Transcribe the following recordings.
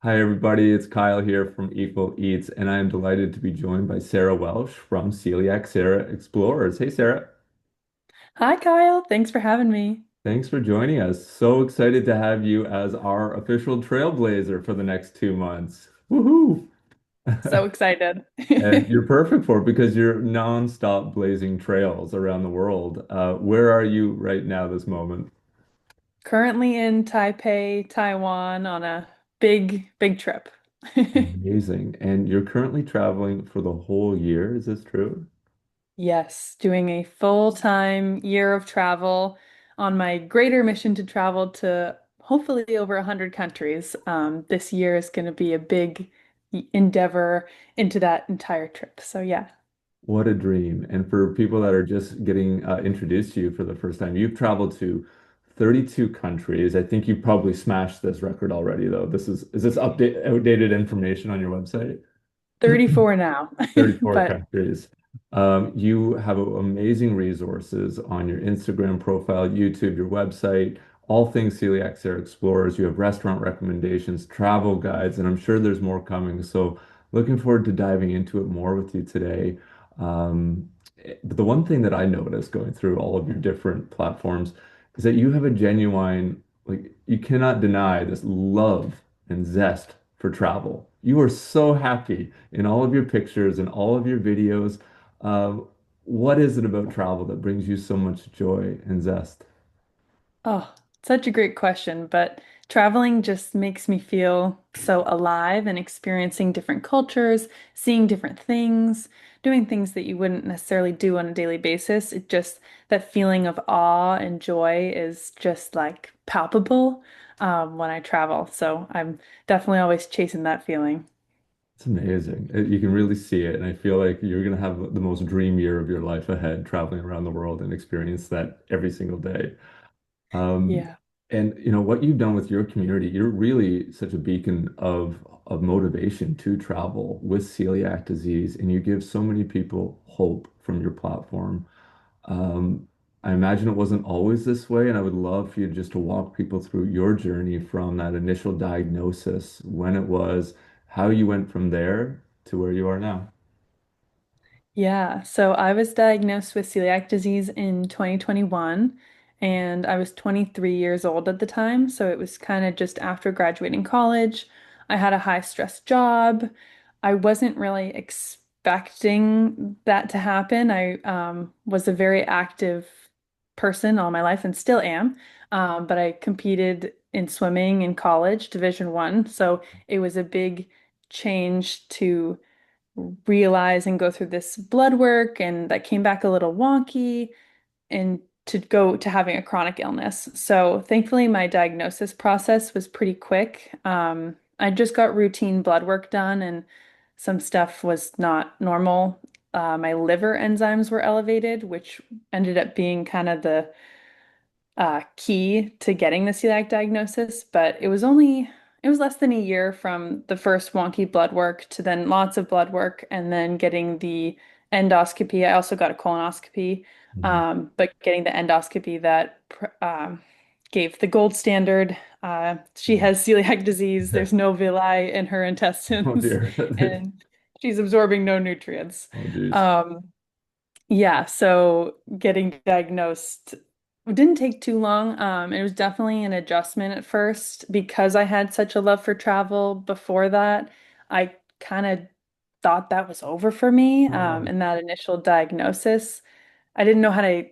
Hi, everybody. It's Kyle here from Equal Eats, and I am delighted to be joined by Sarah Welch from Celiac Sarah Explorers. Hey, Sarah. Hi, Kyle. Thanks for having me. Thanks for joining us. So excited to have you as our official trailblazer for the next 2 months. Woohoo! So excited. And you're perfect for it because you're nonstop blazing trails around the world. Where are you right now, this moment? Currently in Taipei, Taiwan on a big trip. Amazing. And you're currently traveling for the whole year. Is this true? Yes, doing a full-time year of travel on my greater mission to travel to hopefully over 100 countries. This year is going to be a big endeavor into that entire trip. So yeah. What a dream. And for people that are just getting introduced to you for the first time, you've traveled to 32 countries. I think you probably smashed this record already, though. Is this outdated information on your website? 34 now. 34 But countries. You have amazing resources on your Instagram profile, YouTube, your website, all things Celiac Sarah Explorers. You have restaurant recommendations, travel guides, and I'm sure there's more coming. So, looking forward to diving into it more with you today. But the one thing that I noticed going through all of your different platforms is that you have a genuine, like, you cannot deny this love and zest for travel. You are so happy in all of your pictures and all of your videos. Uh, what is it about travel that brings you so much joy and zest? oh, such a great question. But traveling just makes me feel so alive and experiencing different cultures, seeing different things, doing things that you wouldn't necessarily do on a daily basis. It just, that feeling of awe and joy is just like palpable when I travel. So I'm definitely always chasing that feeling. It's amazing. You can really see it, and I feel like you're gonna have the most dream year of your life ahead, traveling around the world and experience that every single day. Um, Yeah. and what you've done with your community, you're really such a beacon of motivation to travel with celiac disease, and you give so many people hope from your platform. Um, I imagine it wasn't always this way, and I would love for you just to walk people through your journey from that initial diagnosis, when it was, how you went from there to where you are now. Yeah, so I was diagnosed with celiac disease in 2021, and I was 23 years old at the time. So it was kind of just after graduating college. I had a high stress job. I wasn't really expecting that to happen. I was a very active person all my life and still am. But I competed in swimming in college, Division One. So it was a big change to realize and go through this blood work, and that came back a little wonky, and to go to having a chronic illness. So thankfully, my diagnosis process was pretty quick. I just got routine blood work done, and some stuff was not normal. My liver enzymes were elevated, which ended up being kind of the key to getting the celiac diagnosis, but it was less than a year from the first wonky blood work to then lots of blood work and then getting the endoscopy. I also got a colonoscopy, Mhm. but getting the endoscopy that gave the gold standard. She has celiac disease. There's no villi in her Oh intestines, dear. and she's absorbing no nutrients. Oh geez. Um, yeah, so getting diagnosed didn't take too long. It was definitely an adjustment at first because I had such a love for travel before that. I kind of thought that was over for me. Oh no. And that initial diagnosis, I didn't know how to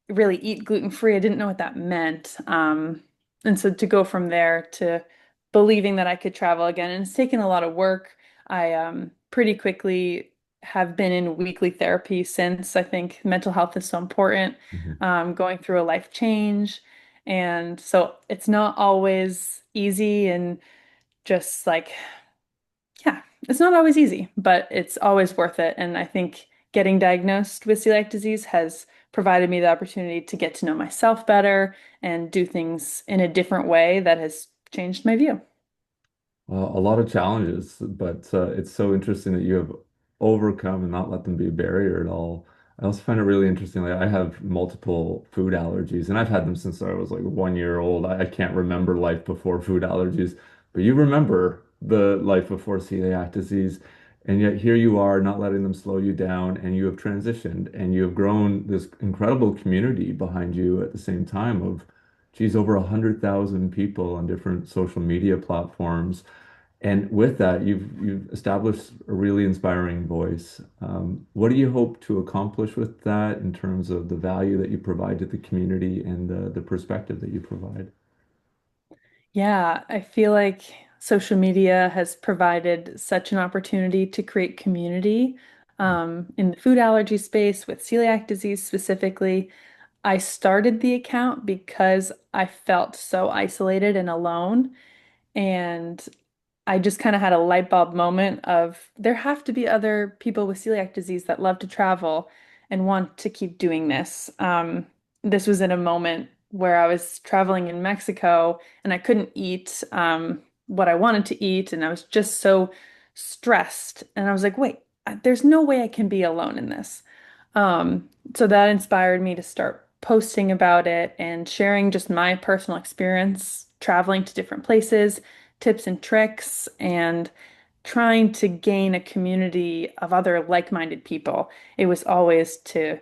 really eat gluten-free. I didn't know what that meant. And so to go from there to believing that I could travel again, and it's taken a lot of work. I pretty quickly have been in weekly therapy since. I think mental health is so important, Mhm. going through a life change. And so it's not always easy and just like, yeah, it's not always easy, but it's always worth it. And I think getting diagnosed with celiac disease has provided me the opportunity to get to know myself better and do things in a different way that has changed my view. Well, a lot of challenges, but it's so interesting that you have overcome and not let them be a barrier at all. I also find it really interesting. Like I have multiple food allergies, and I've had them since I was like 1 year old. I can't remember life before food allergies, but you remember the life before celiac disease. And yet here you are, not letting them slow you down, and you have transitioned and you have grown this incredible community behind you at the same time of, geez, over 100,000 people on different social media platforms. And with that, you've established a really inspiring voice. What do you hope to accomplish with that in terms of the value that you provide to the community and the perspective that you provide? Yeah, I feel like social media has provided such an opportunity to create community in the food allergy space with celiac disease specifically. I started the account because I felt so isolated and alone. And I just kind of had a light bulb moment of there have to be other people with celiac disease that love to travel and want to keep doing this. This was in a moment where I was traveling in Mexico and I couldn't eat what I wanted to eat, and I was just so stressed. And I was like, wait, there's no way I can be alone in this. So that inspired me to start posting about it and sharing just my personal experience traveling to different places, tips and tricks, and trying to gain a community of other like-minded people. It was always to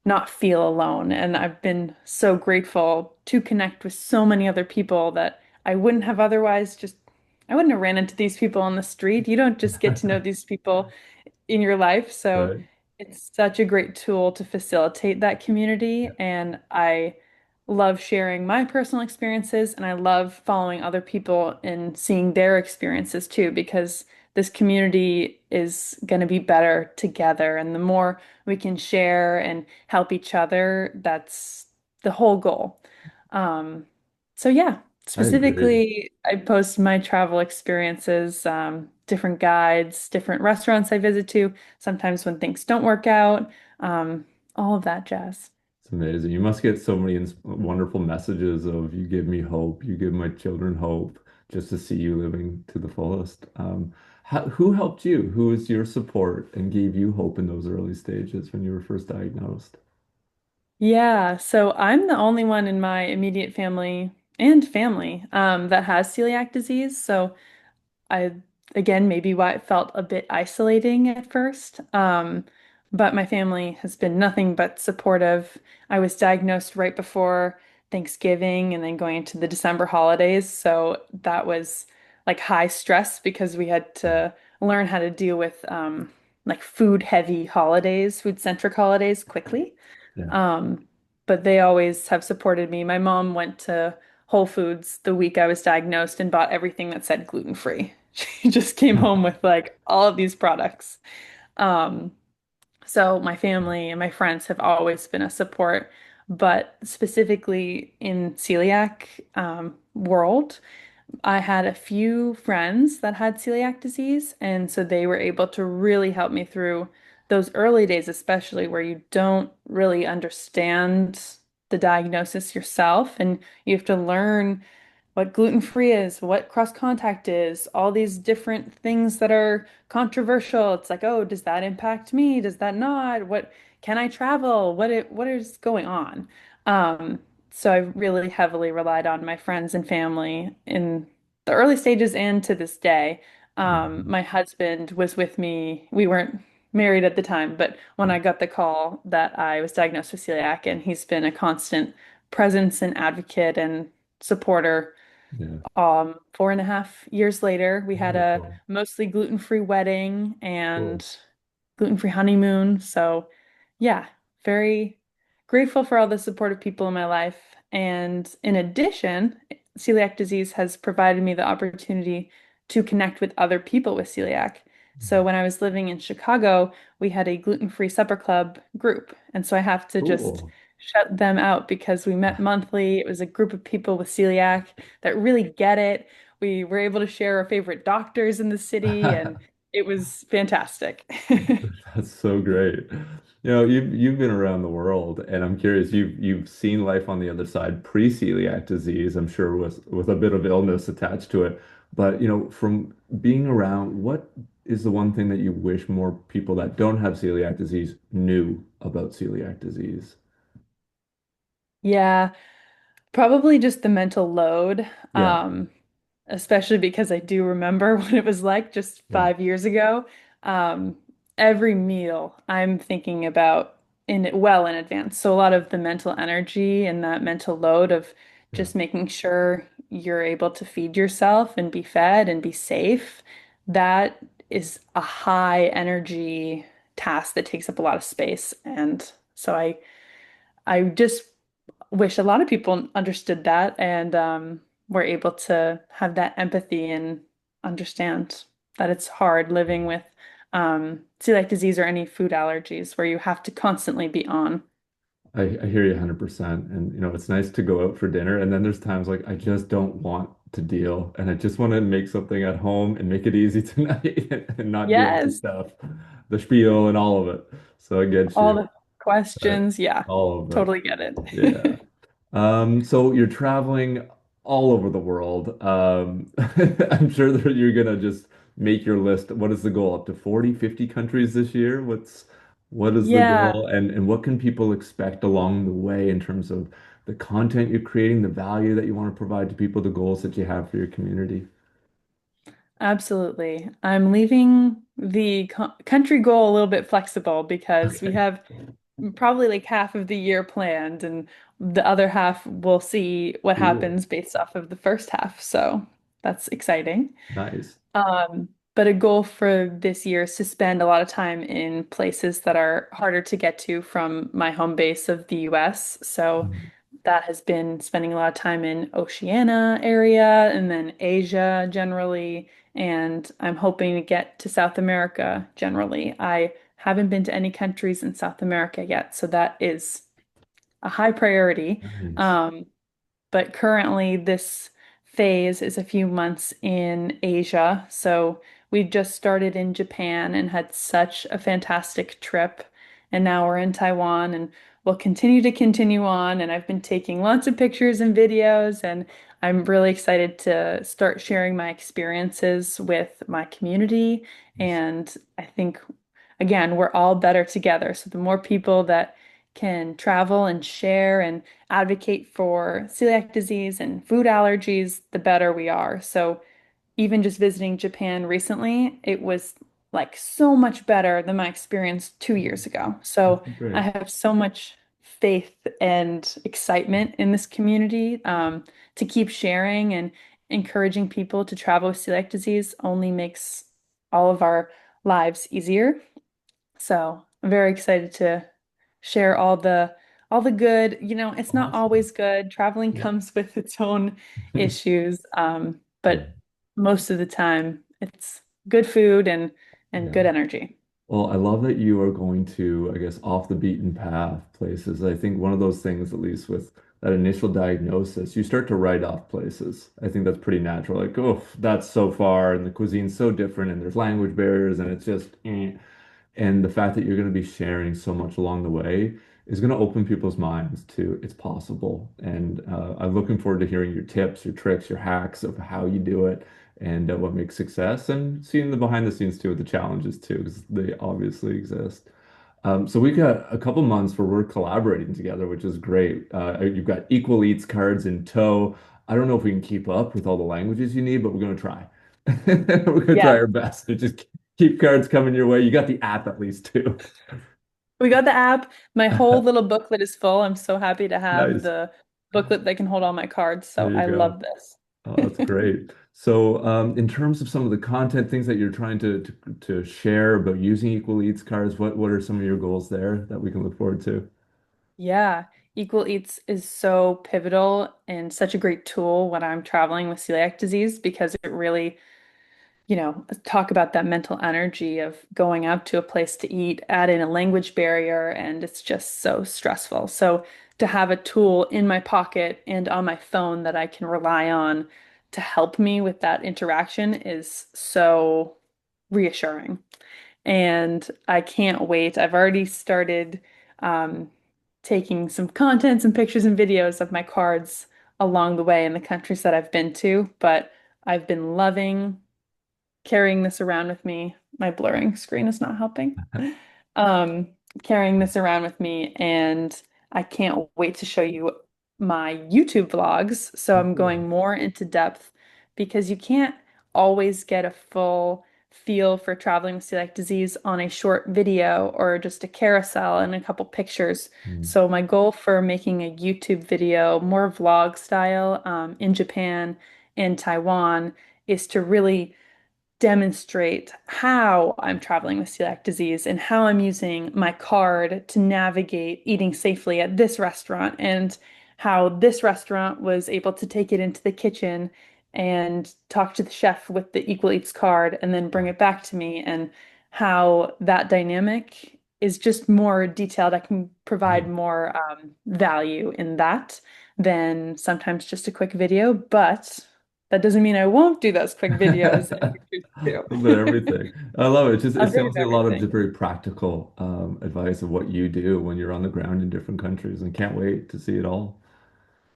not feel alone. And I've been so grateful to connect with so many other people that I wouldn't have otherwise I wouldn't have ran into these people on the street. You don't just get to know these people in your life. So Right. it's such a great tool to facilitate that community. And I love sharing my personal experiences and I love following other people and seeing their experiences too, because this community is going to be better together. And the more we can share and help each other, that's the whole goal. Um, so yeah, I agree. specifically, I post my travel experiences, different guides, different restaurants I visit to, sometimes when things don't work out, um, all of that jazz. It's amazing. You must get so many wonderful messages of you give me hope, you give my children hope, just to see you living to the fullest. Who helped you? Who was your support and gave you hope in those early stages when you were first diagnosed? Yeah, so I'm the only one in my immediate family that has celiac disease. So I, again, maybe why it felt a bit isolating at first. But my family has been nothing but supportive. I was diagnosed right before Thanksgiving and then going into the December holidays. So that was like high stress because we had to learn how to deal with like food heavy holidays, food centric holidays quickly. Yeah. Um, but they always have supported me. My mom went to Whole Foods the week I was diagnosed and bought everything that said gluten-free. She just came home with like all of these products. Um, so my family and my friends have always been a support, but specifically in celiac world, I had a few friends that had celiac disease, and so they were able to really help me through those early days, especially where you don't really understand the diagnosis yourself, and you have to learn what gluten-free is, what cross-contact is, all these different things that are controversial. It's like, oh, does that impact me? Does that not? What can I travel? What is going on? Um, so I really heavily relied on my friends and family in the early stages and to this day. Mhm. My husband was with me. We weren't married at the time, but when I got the call that I was diagnosed with celiac, and he's been a constant presence and advocate and supporter. Yeah. 4.5 years later, we had a Wonderful. mostly gluten-free wedding Cool. and gluten-free honeymoon. So, yeah, very grateful for all the supportive people in my life. And in addition, celiac disease has provided me the opportunity to connect with other people with celiac. So, when I was living in Chicago, we had a gluten-free supper club group. And so I have to just Cool. shut them out because we met monthly. It was a group of people with celiac that really get it. We were able to share our favorite doctors in the city, and it was fantastic. That's so great. You've been around the world, and I'm curious, you've seen life on the other side pre-celiac disease, I'm sure with a bit of illness attached to it. But from being around, what is the one thing that you wish more people that don't have celiac disease knew about celiac disease? Yeah, probably just the mental load. Yeah. especially because I do remember what it was like just Yeah. 5 years ago. Um, every meal I'm thinking about well in advance. So a lot of the mental energy and that mental load of Yeah. just making sure you're able to feed yourself and be fed and be safe, that is a high energy task that takes up a lot of space. And so I just wish a lot of people understood that and were able to have that empathy and understand that it's hard living with celiac disease or any food allergies where you have to constantly be on. I hear you 100%. And it's nice to go out for dinner. And then there's times like I just don't want to deal. And I just want to make something at home and make it easy tonight and not deal with the Yes, stuff, the spiel and all of it. So I get all you. the Right. questions. Yeah, All of it. totally get it. Yeah. So you're traveling all over the world. I'm sure that you're gonna just make your list. What is the goal? Up to 40, 50 countries this year? What is the Yeah, goal? And what can people expect along the way in terms of the content you're creating, the value that you want to provide to people, the goals that you have for your community? absolutely. I'm leaving the co country goal a little bit flexible because we Okay. have probably like half of the year planned, and the other half we'll see what Cool. happens based off of the first half. So that's exciting. Nice. But a goal for this year is to spend a lot of time in places that are harder to get to from my home base of the US. So Mhm. that has been spending a lot of time in Oceania area and then Asia generally. And I'm hoping to get to South America generally. I haven't been to any countries in South America yet, so that is a high priority. Nice. Um, but currently, this phase is a few months in Asia. So we just started in Japan and had such a fantastic trip. And now we're in Taiwan and we'll continue on. And I've been taking lots of pictures and videos, and I'm really excited to start sharing my experiences with my community. And I think, again, we're all better together. So the more people that can travel and share and advocate for celiac disease and food allergies, the better we are. So even just visiting Japan recently, it was like so much better than my experience 2 years ago. So That's I great. have so much faith and excitement in this community to keep sharing and encouraging people to travel with celiac disease only makes all of our lives easier. So I'm very excited to share all the good. It's not Awesome. always good. Traveling Yeah. comes with its own issues, Yeah. but most of the time it's good food and Yeah. good energy. Well, I love that you are going to, I guess, off the beaten path places. I think one of those things, at least with that initial diagnosis, you start to write off places. I think that's pretty natural. Like, oh, that's so far, and the cuisine's so different, and there's language barriers, and it's just, eh. And the fact that you're going to be sharing so much along the way is going to open people's minds to it's possible. And I'm looking forward to hearing your tips, your tricks, your hacks of how you do it and what makes success and seeing the behind the scenes too with the challenges too, because they obviously exist. So we've got a couple months where we're collaborating together, which is great. You've got Equal Eats cards in tow. I don't know if we can keep up with all the languages you need, but we're going to try. We're going to try Yeah, our best to just keep cards coming your way. You got the app at least too. we got the app. My whole little booklet is full. I'm so happy to have Nice. the booklet that can hold all my cards. There So you I go. love this. Oh, that's great. So, in terms of some of the content things that you're trying to share about using Equal Eats cards, what are some of your goals there that we can look forward to? Yeah, Equal Eats is so pivotal and such a great tool when I'm traveling with celiac disease because it really, talk about that mental energy of going out to a place to eat, add in a language barrier, and it's just so stressful. So to have a tool in my pocket and on my phone that I can rely on to help me with that interaction is so reassuring. And I can't wait. I've already started um, taking some content, some pictures and videos of my cards along the way in the countries that I've been to, but I've been loving carrying this around with me. My blurring screen is not helping. Um, Carrying this around with me, and I can't wait to show you my YouTube vlogs. So Oh, I'm cool. going more into depth because you can't always get a full feel for traveling with celiac disease on a short video or just a carousel and a couple pictures. Mm. So my goal for making a YouTube video, more vlog style, in Japan and Taiwan is to really demonstrate how I'm traveling with celiac disease and how I'm using my card to navigate eating safely at this restaurant and how this restaurant was able to take it into the kitchen and talk to the chef with the Equal Eats card and then bring it back to me and how that dynamic is just more detailed. I can provide Mm. more value in that than sometimes just a quick video, but that doesn't mean I won't do those quick videos and A pictures little bit of too. everything. I love it. A It bit of sounds like a lot of everything. very practical advice of what you do when you're on the ground in different countries, and can't wait to see it all.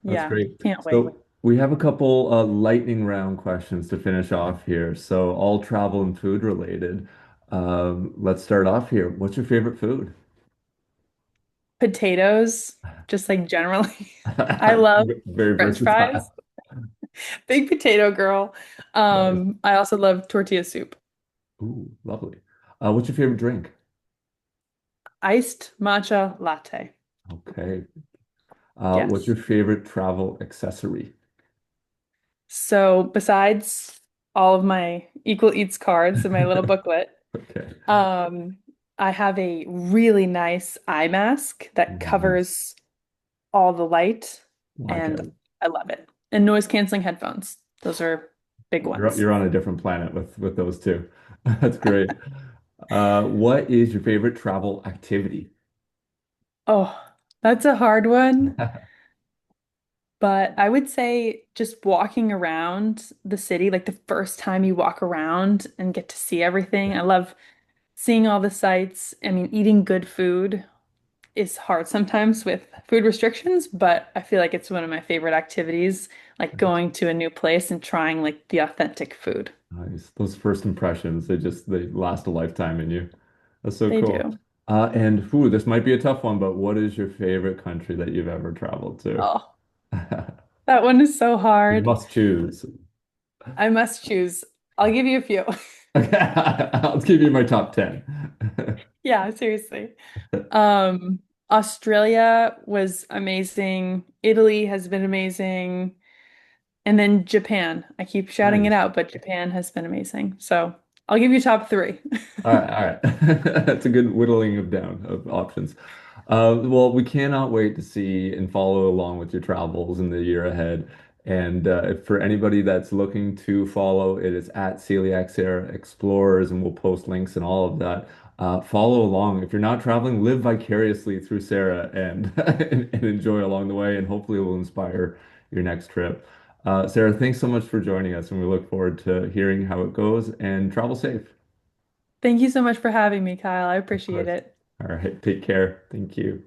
That's Yeah, great. can't wait. So we have a couple lightning round questions to finish off here. So all travel and food related. Let's start off here. What's your favorite food? Potatoes, just like generally. I love Very French versatile. fries. Big potato girl. Nice. I also love tortilla soup. Ooh, lovely. What's your favorite drink? Iced matcha latte. Okay. What's Yes. your favorite travel accessory? So besides all of my Equal Eats cards and my little booklet, Okay. um, I have a really nice eye mask that Mhm. covers all the light, and Blackout. I love it. And noise canceling headphones. Those are big ones. You're on a different planet with those two. That's great. What is your favorite travel activity? Oh, that's a hard one. But I would say just walking around the city, like the first time you walk around and get to see everything. I love seeing all the sights. I mean, eating good food is hard sometimes with food restrictions, but I feel like it's one of my favorite activities, like going to a new place and trying like the authentic food. Nice. Those first impressions, they last a lifetime in you. That's so They cool. do. And food, this might be a tough one, but what is your favorite country that you've ever traveled to? Oh, that one is so You hard. must choose. I must choose. I'll give you a few. Okay, I'll give you my top 10. Yeah, seriously. Australia was amazing. Italy has been amazing. And then Japan. I keep shouting it Nice. out, but Japan has been amazing. So I'll give you top three. All right, all right. That's a good whittling of down of options. Well, we cannot wait to see and follow along with your travels in the year ahead. And for anybody that's looking to follow, it is at Celiac Sarah Explorers, and we'll post links and all of that. Follow along. If you're not traveling, live vicariously through Sarah and and enjoy along the way, and hopefully it will inspire your next trip. Sarah, thanks so much for joining us, and we look forward to hearing how it goes and travel safe. Thank you so much for having me, Kyle. I Of appreciate course. it. All right. Take care. Thank you.